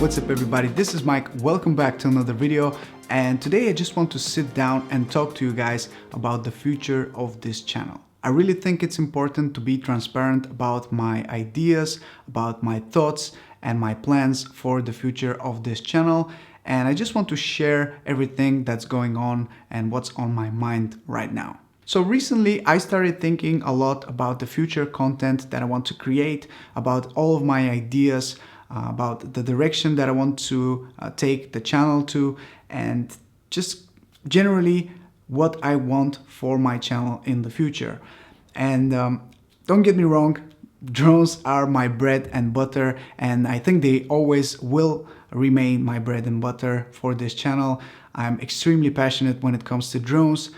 What's up everybody, this is Mike. Welcome back to another video, and today I just want to sit down and talk to you guys about the future of this channel. I really think it's important to be transparent about my ideas, about my thoughts and my plans for the future of this channel, and I just want to share everything that's going on and what's on my mind right now. So recently I started thinking a lot about the future content that I want to create, about all of my ideas, about the direction that I want to take the channel to, and just generally what I want for my channel in the future. And don't get me wrong, drones are my bread and butter, and I think they always will remain my bread and butter for this channel. I'm extremely passionate when it comes to drones,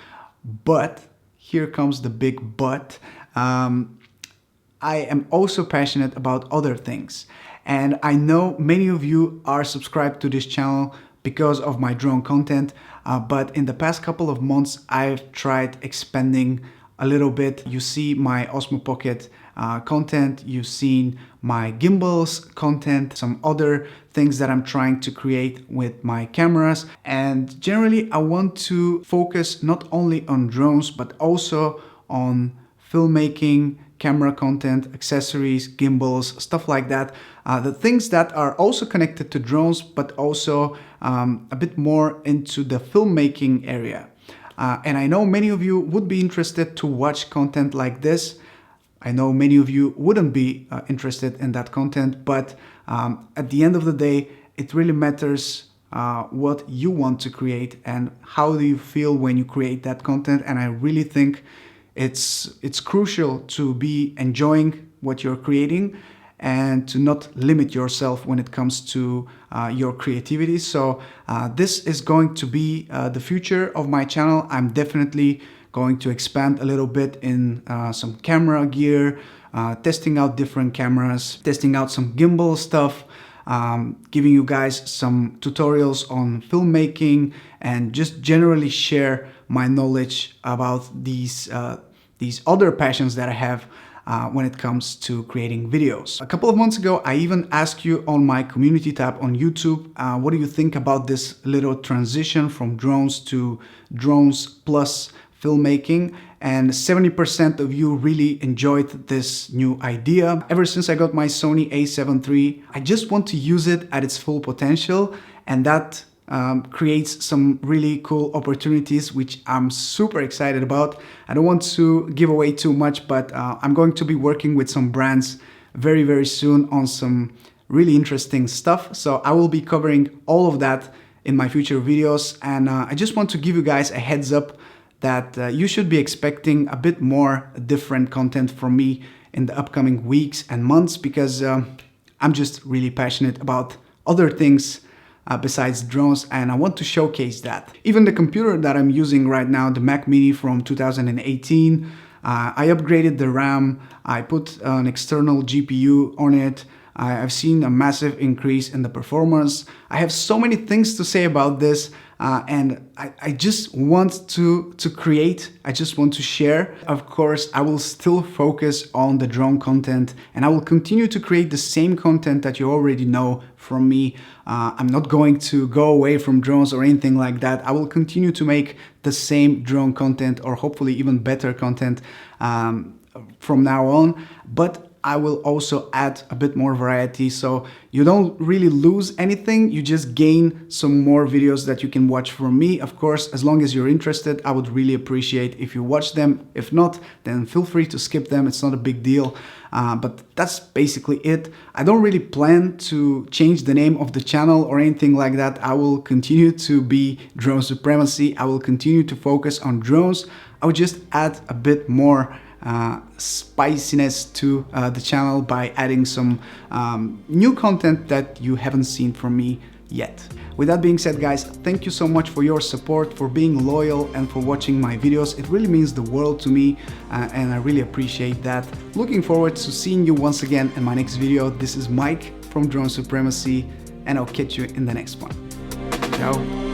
but here comes the big but. I am also passionate about other things. And I know many of you are subscribed to this channel because of my drone content, but in the past couple of months I've tried expanding a little bit. You see my Osmo Pocket content, you've seen my gimbals content, some other things that I'm trying to create with my cameras. And generally I want to focus not only on drones but also on filmmaking, camera content, accessories, gimbals, stuff like that. The things that are also connected to drones, but also a bit more into the filmmaking area. And I know many of you would be interested to watch content like this. I know many of you wouldn't be interested in that content, but at the end of the day, it really matters what you want to create and how do you feel when you create that content. And I really think it's crucial to be enjoying what you're creating and to not limit yourself when it comes to your creativity. So this is going to be the future of my channel. I'm definitely going to expand a little bit in some camera gear, testing out different cameras, testing out some gimbal stuff, giving you guys some tutorials on filmmaking, and just generally share my knowledge about these other passions that I have when it comes to creating videos. A couple of months ago, I even asked you on my community tab on YouTube, what do you think about this little transition from drones to drones plus filmmaking? And 70% of you really enjoyed this new idea. Ever since I got my Sony a7 III, I just want to use it at its full potential, and that creates some really cool opportunities, which I'm super excited about. I don't want to give away too much, but I'm going to be working with some brands very, very soon on some really interesting stuff. So I will be covering all of that in my future videos. And I just want to give you guys a heads up that you should be expecting a bit more different content from me in the upcoming weeks and months, because I'm just really passionate about other things besides drones, and I want to showcase that. Even the computer that I'm using right now, the Mac Mini from 2018, I upgraded the RAM, I put an external GPU on it. I've seen a massive increase in the performance. I have so many things to say about this, and I just want to create, I just want to share. Of course, I will still focus on the drone content, and I will continue to create the same content that you already know from me. I'm not going to go away from drones or anything like that. I will continue to make the same drone content, or hopefully even better content from now on, but I will also add a bit more variety, so you don't really lose anything, you just gain some more videos that you can watch from me. Of course, as long as you're interested, I would really appreciate if you watch them. If not, then feel free to skip them, it's not a big deal. But that's basically it. I don't really plan to change the name of the channel or anything like that. I will continue to be Drone Supremacy. I will continue to focus on drones. I will just add a bit more spiciness to the channel by adding some new content that you haven't seen from me yet. With that being said, guys, thank you so much for your support, for being loyal, and for watching my videos. It really means the world to me, and I really appreciate that. Looking forward to seeing you once again in my next video. This is Mike from Drone Supremacy, and I'll catch you in the next one. Ciao.